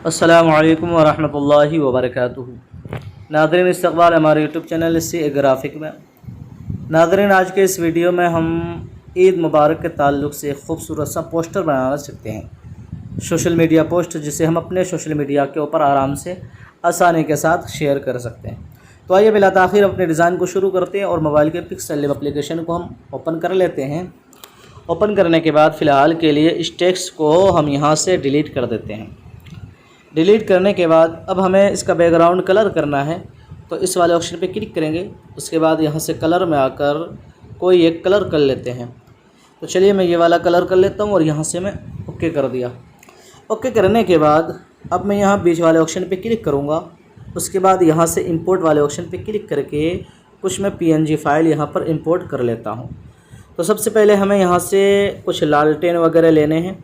अस्सलामु अलैकुम वरहमतुल्लाहि वबरकातुहू। नाज़रीन, इस्तक़बाल हमारे यूट्यूब चैनल से एक ग्राफिक में। नाज़रीन, आज के इस वीडियो में हम ईद मुबारक के ताल्लुक़ से खूबसूरत सा पोस्टर बनाना सीखते हैं। सोशल मीडिया पोस्ट जिसे हम अपने सोशल मीडिया के ऊपर आराम से आसानी के साथ शेयर कर सकते हैं। तो आइए बिला ताख़ीर अपने डिज़ाइन को शुरू करते हैं और मोबाइल के पिक्सल लैब एप्लीकेशन को हम ओपन कर लेते हैं। ओपन करने के बाद फ़िलहाल के लिए इस टेक्स्ट को हम यहाँ से डिलीट कर देते हैं। डिलीट करने के बाद अब हमें इसका बैकग्राउंड कलर करना है, तो इस वाले ऑप्शन पे क्लिक करेंगे। उसके बाद यहाँ से कलर में आकर कोई एक कलर कर लेते हैं। तो चलिए मैं ये वाला कलर कर लेता हूँ और यहाँ से मैं ओके कर दिया। ओके करने के बाद अब मैं यहाँ बीच वाले ऑप्शन पे क्लिक करूँगा। उसके बाद यहाँ से इंपोर्ट वाले ऑप्शन पे क्लिक करके कुछ मैं PNG फ़ाइल यहाँ पर इंपोर्ट कर लेता हूँ। तो सबसे पहले हमें यहाँ से कुछ लालटेन वगैरह लेने हैं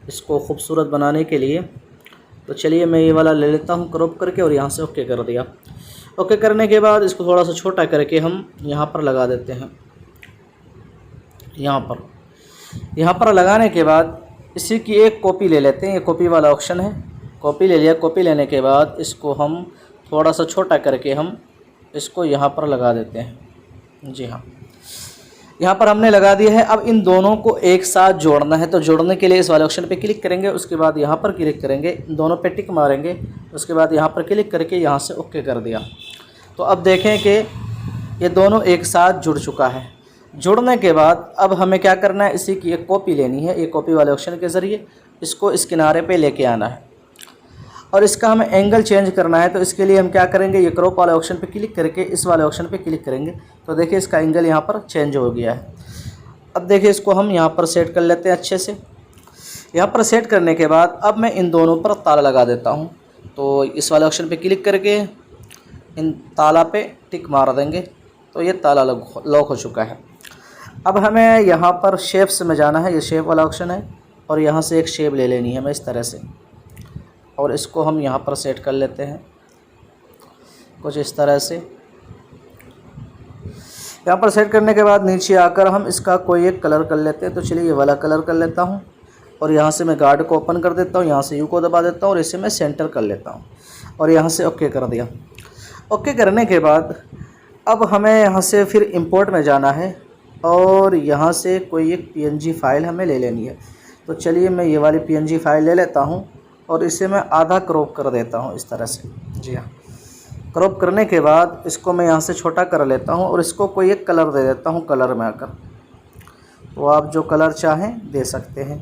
इसको खूबसूरत बनाने के लिए। तो चलिए मैं ये वाला ले लेता हूँ क्रॉप करके और यहाँ से ओके कर दिया। ओके करने के बाद इसको थोड़ा सा छोटा करके हम यहाँ पर लगा देते हैं। यहाँ पर लगाने के बाद इसी की एक कॉपी ले लेते हैं। ये कॉपी वाला ऑप्शन है, कॉपी ले लिया। कॉपी लेने के बाद इसको हम थोड़ा सा छोटा करके हम इसको यहाँ पर लगा देते हैं। जी हाँ, यहाँ पर हमने लगा दिया है। अब इन दोनों को एक साथ जोड़ना है, तो जोड़ने के लिए इस वाले ऑप्शन पे क्लिक करेंगे। उसके बाद यहाँ पर क्लिक करेंगे, इन दोनों पे टिक मारेंगे। उसके बाद यहाँ पर क्लिक करके यहाँ से ओके कर दिया। तो अब देखें कि ये दोनों एक साथ जुड़ चुका है। जुड़ने के बाद अब हमें क्या करना है, इसी की एक कॉपी लेनी है। एक कॉपी वाले ऑप्शन के ज़रिए इसको इस किनारे पर लेके आना है और इसका हमें एंगल चेंज करना है। तो इसके लिए हम क्या करेंगे, ये क्रॉप वाले ऑप्शन पे क्लिक करके इस वाले ऑप्शन पे क्लिक करेंगे। तो देखिए इसका एंगल यहाँ पर चेंज हो गया है। अब देखिए इसको हम यहाँ पर सेट कर लेते हैं अच्छे से। यहाँ पर सेट करने के बाद अब मैं इन दोनों पर ताला लगा देता हूँ। तो इस वाले ऑप्शन पे क्लिक करके इन ताला पे टिक मार देंगे। तो ये ताला लॉक हो चुका है। अब हमें यहाँ पर शेप्स में जाना है, ये शेप वाला ऑप्शन है और यहाँ से एक शेप ले लेनी है हमें इस तरह से, और इसको हम यहाँ पर सेट कर लेते हैं कुछ इस तरह से। यहाँ पर सेट करने के बाद नीचे आकर हम इसका कोई एक कलर कर लेते हैं। तो चलिए ये वाला कलर कर लेता हूँ और यहाँ से मैं गार्ड को ओपन कर देता हूँ। यहाँ से यू को दबा देता हूँ और इसे मैं सेंटर कर लेता हूँ और यहाँ से ओके कर दिया। ओके करने के बाद अब हमें यहाँ से फिर इंपोर्ट में जाना है और यहाँ से कोई एक PNG फ़ाइल हमें ले लेनी है। तो चलिए मैं ये वाली PNG फ़ाइल ले लेता हूँ और इसे मैं आधा क्रॉप कर देता हूँ इस तरह से। जी हाँ, क्रॉप करने के बाद इसको मैं यहाँ से छोटा कर लेता हूँ और इसको कोई एक कलर दे देता हूँ कलर में आकर। तो आप जो कलर चाहें दे सकते हैं।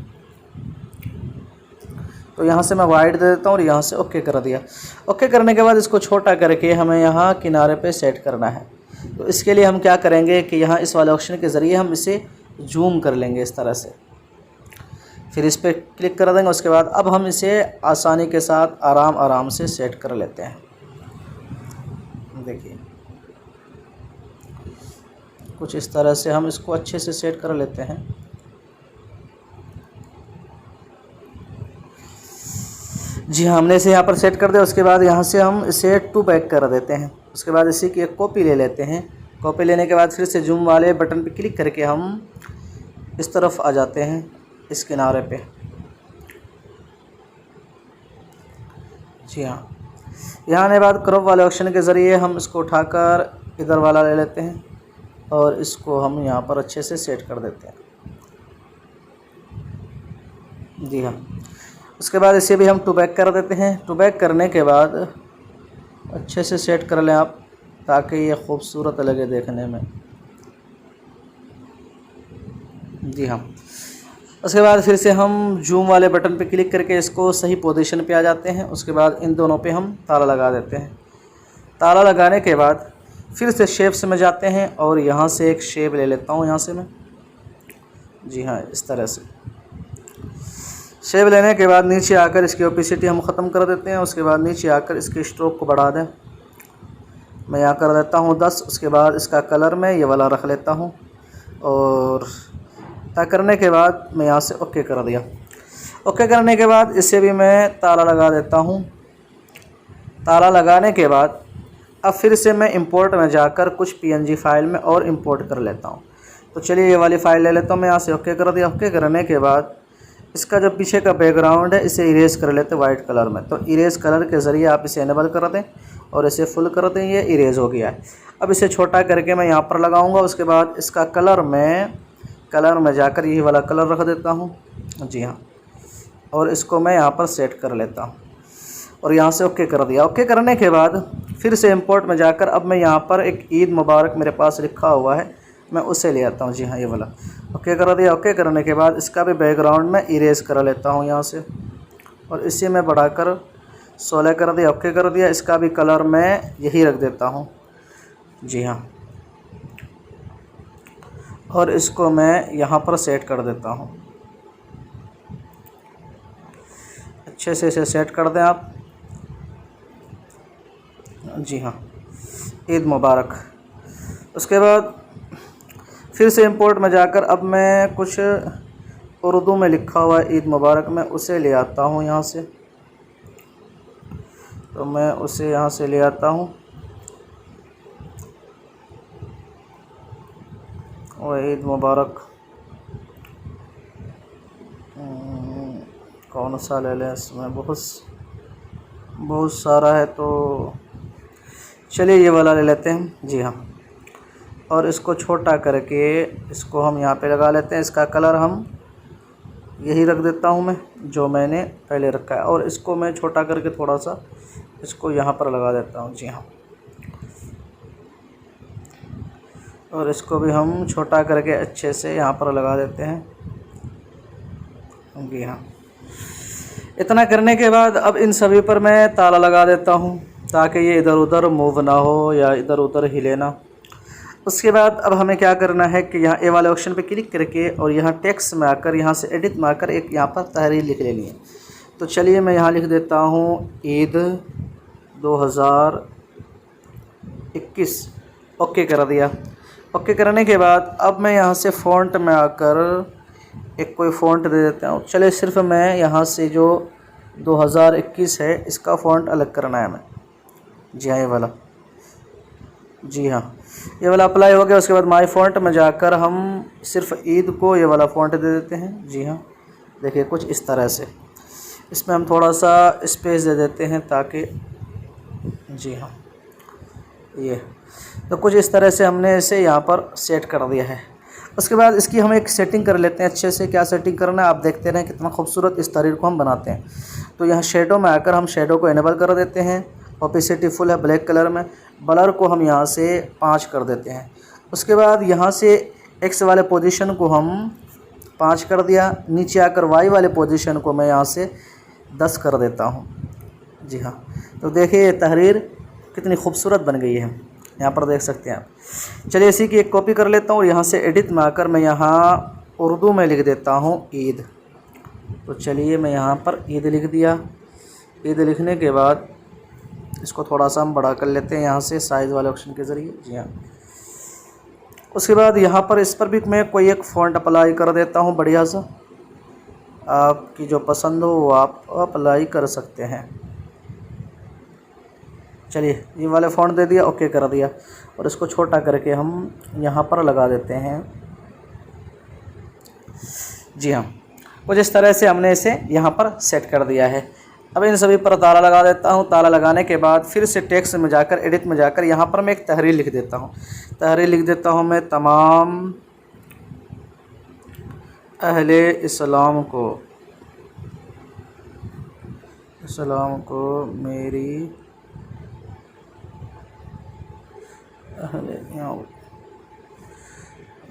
तो यहाँ से मैं वाइट दे देता हूँ और यहाँ से ओके कर दिया। ओके करने के बाद इसको छोटा करके हमें यहाँ किनारे पे सेट करना है। तो इसके लिए हम क्या करेंगे कि यहाँ इस वाले ऑप्शन के ज़रिए हम इसे जूम कर लेंगे इस तरह से। फिर इस पर क्लिक कर देंगे। उसके बाद अब हम इसे आसानी के साथ आराम से सेट कर लेते हैं। देखिए कुछ इस तरह से हम इसको अच्छे से सेट कर लेते हैं। जी हाँ, हमने इसे यहाँ पर सेट कर दिया। उसके बाद यहाँ से हम इसे 2 बैक कर देते हैं। उसके बाद इसी की एक कॉपी ले लेते हैं। कॉपी लेने के बाद फिर से जूम वाले बटन पर क्लिक करके हम इस तरफ आ जाते हैं इस किनारे पे। जी हाँ, यहाँ आने बाद क्रॉप वाले ऑप्शन के ज़रिए हम इसको उठाकर इधर वाला ले लेते हैं और इसको हम यहाँ पर अच्छे से सेट कर देते हैं। जी हाँ, उसके बाद इसे भी हम 2 बैक कर देते हैं। 2 बैक करने के बाद अच्छे से सेट कर लें आप, ताकि ये खूबसूरत लगे देखने में। जी हाँ, उसके बाद फिर से हम जूम वाले बटन पे क्लिक करके इसको सही पोजीशन पे आ जाते हैं। उसके बाद इन दोनों पे हम ताला लगा देते हैं। ताला लगाने के बाद फिर से शेप्स में जाते हैं और यहाँ से एक शेप ले लेता हूँ यहाँ से मैं। जी हाँ, इस तरह से शेप लेने के बाद नीचे आकर इसकी ओपेसिटी हम ख़त्म कर देते हैं। उसके बाद नीचे आकर इसके स्ट्रोक को बढ़ा दें। मैं यहाँ कर देता हूँ 10। उसके बाद इसका कलर मैं ये वाला रख लेता हूँ और तय करने के बाद मैं यहाँ से ओके कर दिया। ओके करने के बाद इसे भी मैं ताला लगा देता हूँ। ताला लगाने के बाद अब फिर से मैं इंपोर्ट में जाकर कुछ PNG फ़ाइल में और इंपोर्ट कर लेता हूँ। तो चलिए ये वाली फ़ाइल ले लेता हूँ मैं यहाँ से। ओके कर दिया। ओके करने के बाद इसका जो पीछे का बैकग्राउंड है इसे इरेज कर लेते हैं वाइट कलर में। तो इरेज कलर के ज़रिए आप इसे इनेबल कर दें और इसे फुल कर दें, ये इरेज हो गया है। अब इसे छोटा करके मैं यहाँ पर लगाऊंगा। उसके बाद इसका कलर में जाकर यही वाला कलर रख देता हूँ, जी हाँ, और इसको मैं यहाँ पर सेट कर लेता हूँ और यहाँ से ओके कर दिया। ओके करने के बाद फिर से इंपोर्ट में जाकर अब मैं यहाँ पर एक ईद मुबारक मेरे पास लिखा हुआ है, मैं उसे ले आता हूँ, जी हाँ ये वाला। ओके कर दिया। ओके करने के बाद इसका भी बैकग्राउंड में इरेज कर लेता हूँ यहाँ से और इसे मैं बढ़ाकर 16 कर दिया। ओके कर दिया। इसका भी कलर मैं यही रख देता हूँ, जी हाँ, और इसको मैं यहाँ पर सेट कर देता हूँ। अच्छे से इसे सेट कर दें आप, जी हाँ, ईद मुबारक। उसके बाद फिर से इंपोर्ट में जाकर अब मैं कुछ उर्दू में लिखा हुआ है ईद मुबारक, मैं उसे ले आता हूँ यहाँ से। तो मैं उसे यहाँ से ले आता हूँ और ईद मुबारक कौन सा ले लें, इसमें बहुत सारा है, तो चलिए ये वाला ले लेते हैं, जी हाँ। और इसको छोटा करके इसको हम यहाँ पे लगा लेते हैं। इसका कलर हम यही रख देता हूँ मैं, जो मैंने पहले रखा है, और इसको मैं छोटा करके थोड़ा सा इसको यहाँ पर लगा देता हूँ, जी हाँ। और इसको भी हम छोटा करके अच्छे से यहाँ पर लगा देते हैं, जी हाँ। इतना करने के बाद अब इन सभी पर मैं ताला लगा देता हूँ ताकि ये इधर उधर मूव ना हो या इधर उधर हिले ना। उसके बाद अब हमें क्या करना है कि यहाँ ए वाले ऑप्शन पे क्लिक करके और यहाँ टेक्स्ट में आकर यहाँ से एडिट में आकर एक यहाँ पर तहरीर लिख लेनी है। तो चलिए मैं यहाँ लिख देता हूँ ईद 2021। ओके कर दिया। ओके करने के बाद अब मैं यहाँ से फ़ॉन्ट में आकर एक कोई फ़ॉन्ट दे देता हूँ। चलिए सिर्फ मैं यहाँ से जो 2021 है इसका फ़ॉन्ट अलग करना है हमें, जी हाँ ये वाला, जी हाँ ये वाला अप्लाई हो गया। उसके बाद माई फ़ॉन्ट में जाकर हम सिर्फ ईद को ये वाला फ़ॉन्ट दे देते हैं, जी हाँ। देखिए कुछ इस तरह से इसमें हम थोड़ा सा स्पेस दे देते हैं ताकि, जी हाँ ये, तो कुछ इस तरह से हमने इसे यहाँ पर सेट कर दिया है। उसके बाद इसकी हम एक सेटिंग कर लेते हैं अच्छे से। क्या सेटिंग करना है आप देखते रहें कितना खूबसूरत इस तहरीर को हम बनाते हैं। तो यहाँ शेडो में आकर हम शेडो को इनेबल कर देते हैं। ओपेसिटी फुल है ब्लैक कलर में, ब्लर को हम यहाँ से 5 कर देते हैं। उसके बाद यहाँ से एक्स वाले पोजीशन को हम 5 कर दिया। नीचे आकर वाई वाले पोजीशन को मैं यहाँ से 10 कर देता हूँ, जी हाँ। तो देखिए ये तहरीर कितनी खूबसूरत बन गई है, यहाँ पर देख सकते हैं आप। चलिए इसी की एक कॉपी कर लेता हूँ और यहाँ से एडिट में आकर मैं यहाँ उर्दू में लिख देता हूँ ईद। तो चलिए मैं यहाँ पर ईद लिख दिया। ईद लिखने के बाद इसको थोड़ा सा हम बड़ा कर लेते हैं यहाँ से साइज़ वाले ऑप्शन के ज़रिए, जी हाँ। उसके बाद यहाँ पर इस पर भी मैं कोई एक फ़ॉन्ट अप्लाई कर देता हूँ बढ़िया सा, आपकी जो पसंद हो वो आप अप्लाई कर सकते हैं। चलिए ये वाले फ़ॉन्ट दे दिया, ओके कर दिया और इसको छोटा करके हम यहाँ पर लगा देते हैं, जी हाँ। कुछ इस तरह से हमने इसे यहाँ पर सेट कर दिया है। अब इन सभी पर ताला लगा देता हूँ। ताला लगाने के बाद फिर से टेक्स्ट में जाकर एडिट में जाकर यहाँ पर मैं एक तहरीर लिख देता हूँ। तहरीर लिख देता हूँ मैं, तमाम अहले इस्लाम को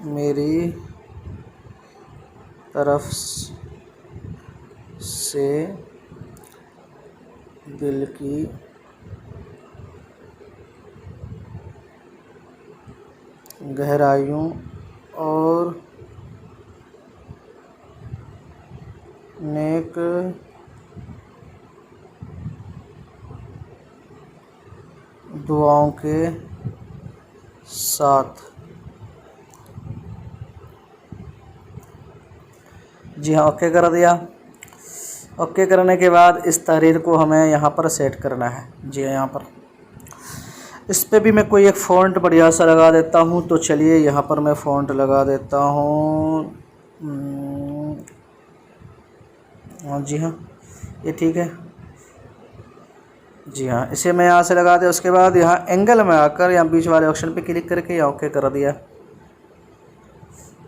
मेरी तरफ से दिल की गहराइयों और नेक दुआओं के साथ, जी हाँ ओके कर दिया। ओके करने के बाद इस तहरीर को हमें यहाँ पर सेट करना है, जी हाँ। यहाँ पर इस पे भी मैं कोई एक फ़ॉन्ट बढ़िया सा लगा देता हूँ। तो चलिए यहाँ पर मैं फ़ॉन्ट लगा देता हूँ जी हाँ, ये ठीक है। जी हाँ, इसे मैं यहाँ से लगा दिया। उसके बाद यहाँ एंगल में आकर यहाँ बीच वाले ऑप्शन पे क्लिक करके यहाँ ओके कर दिया।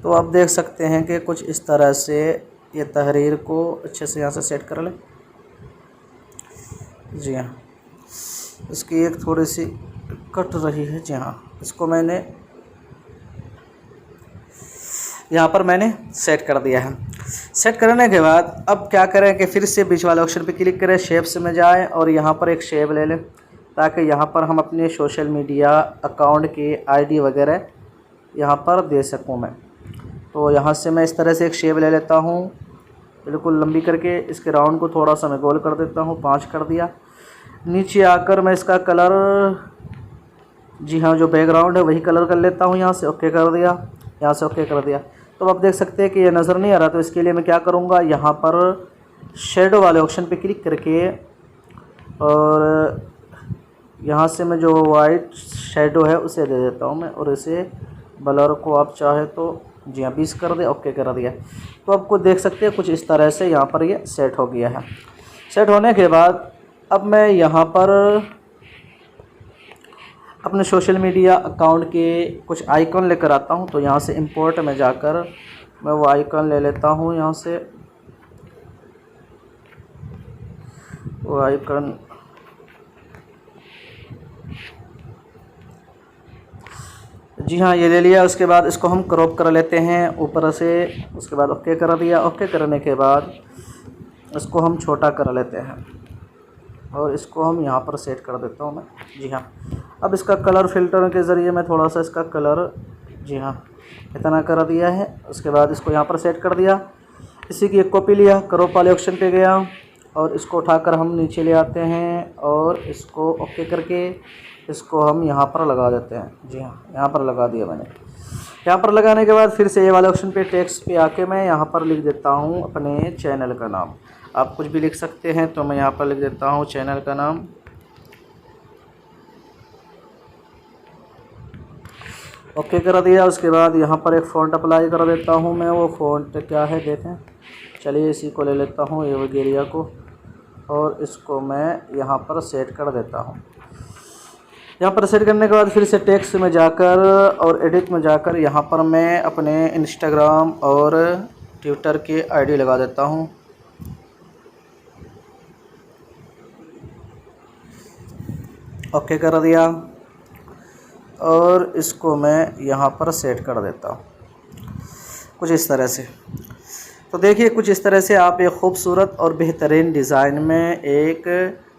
तो आप देख सकते हैं कि कुछ इस तरह से ये तहरीर को अच्छे से यहाँ से सेट कर लें। जी हाँ, इसकी एक थोड़ी सी कट रही है। जी हाँ, इसको मैंने यहाँ पर मैंने सेट कर दिया है। सेट करने के बाद अब क्या करें कि फिर से बीच वाले ऑप्शन पे क्लिक करें, शेप्स में जाएं और यहाँ पर एक शेप ले लें ताकि यहाँ पर हम अपने सोशल मीडिया अकाउंट की आईडी वगैरह यहाँ पर दे सकूँ मैं। तो यहाँ से मैं इस तरह से एक शेप ले लेता हूँ, बिल्कुल लंबी करके। इसके राउंड को थोड़ा सा मैं गोल कर देता हूँ, 5 कर दिया। नीचे आकर मैं इसका कलर, जी हाँ, जो बैकग्राउंड है वही कलर कर लेता हूँ। यहाँ से ओके कर दिया, यहाँ से ओके कर दिया। तो आप देख सकते हैं कि ये नज़र नहीं आ रहा। तो इसके लिए मैं क्या करूँगा, यहाँ पर शेडो वाले ऑप्शन पे क्लिक करके और यहाँ से मैं जो वाइट शेडो है उसे दे देता हूँ मैं, और इसे ब्लर को आप चाहे तो जी हाँ 20 कर दे, ओके कर दिया। तो आपको देख सकते हैं कुछ इस तरह से यहाँ पर ये सेट हो गया है। सेट होने के बाद अब मैं यहाँ पर अपने सोशल मीडिया अकाउंट के कुछ आइकन लेकर आता हूँ। तो यहाँ से इंपोर्ट में जाकर मैं वो आइकन ले लेता हूँ। यहाँ से वो आइकन, जी हाँ, ये ले लिया। उसके बाद इसको हम क्रॉप कर लेते हैं ऊपर से। उसके बाद ओके कर दिया। ओके करने के बाद इसको हम छोटा कर लेते हैं और इसको हम यहाँ पर सेट कर देता हूँ मैं। जी हाँ, अब इसका कलर फिल्टर के ज़रिए मैं थोड़ा सा इसका कलर, जी हाँ, इतना कर दिया है। उसके बाद इसको यहाँ पर सेट कर दिया। इसी की एक कॉपी लिया, क्रॉप वाले ऑप्शन पे गया और इसको उठाकर हम नीचे ले आते हैं और इसको ओके करके इसको हम यहाँ पर लगा देते हैं। जी हाँ, यहाँ पर लगा दिया मैंने। यहाँ पर लगाने के बाद फिर से ये वाले ऑप्शन पे टेक्स्ट पे आके मैं यहाँ पर लिख देता हूँ अपने चैनल का नाम। आप कुछ भी लिख सकते हैं, तो मैं यहाँ पर लिख देता हूँ चैनल का नाम। ओके कर दिया। उसके बाद यहाँ पर एक फ़ॉन्ट अप्लाई कर देता हूँ मैं। वो फ़ॉन्ट क्या है देखें, चलिए इसी को ले लेता हूँ, ये वगैरिया को, और इसको मैं यहाँ पर सेट कर देता हूँ। यहाँ पर सेट करने के बाद फिर से टेक्स्ट में जाकर और एडिट में जाकर यहाँ पर मैं अपने इंस्टाग्राम और ट्विटर के आईडी लगा देता हूँ। ओके कर दिया और इसको मैं यहाँ पर सेट कर देता हूँ कुछ इस तरह से। तो देखिए कुछ इस तरह से आप एक ख़ूबसूरत और बेहतरीन डिज़ाइन में एक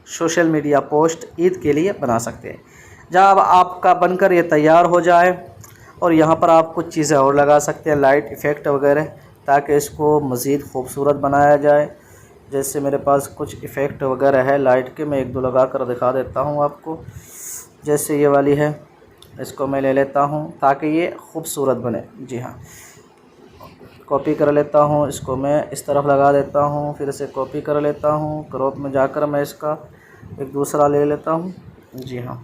सोशल मीडिया पोस्ट ईद के लिए बना सकते हैं। जब आपका बनकर ये तैयार हो जाए और यहाँ पर आप कुछ चीज़ें और लगा सकते हैं, लाइट इफ़ेक्ट वगैरह, ताकि इसको मज़ीद खूबसूरत बनाया जाए। जैसे मेरे पास कुछ इफ़ेक्ट वगैरह है लाइट के, मैं एक दो लगा कर दिखा देता हूँ आपको। जैसे ये वाली है, इसको मैं ले लेता हूँ ताकि ये खूबसूरत बने। जी हाँ, कॉपी कर लेता हूँ, इसको मैं इस तरफ लगा देता हूँ, फिर से कॉपी कर लेता हूँ, क्रॉप में जाकर मैं इसका एक दूसरा ले लेता हूँ। जी हाँ,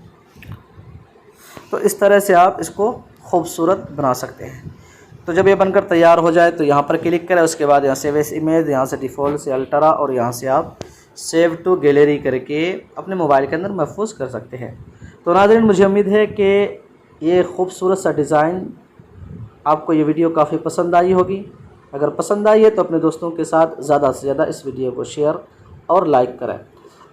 तो इस तरह से आप इसको खूबसूरत बना सकते हैं। तो जब ये बनकर तैयार हो जाए तो यहाँ पर क्लिक करें। उसके बाद यहाँ सेव एज इमेज, यहाँ से डिफ़ॉल्ट से अल्ट्रा, और यहाँ से आप सेव टू गैलरी करके अपने मोबाइल के अंदर महफूज कर सकते हैं। तो नाज़रीन, मुझे उम्मीद है कि ये खूबसूरत सा डिज़ाइन आपको ये वीडियो काफ़ी पसंद आई होगी। अगर पसंद आई है तो अपने दोस्तों के साथ ज़्यादा से ज़्यादा इस वीडियो को शेयर और लाइक करें,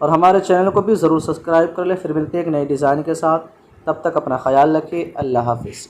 और हमारे चैनल को भी ज़रूर सब्सक्राइब कर लें। फिर मिलते हैं एक नए डिज़ाइन के साथ, तब तक अपना ख्याल रखिए। अल्लाह हाफ़िज़।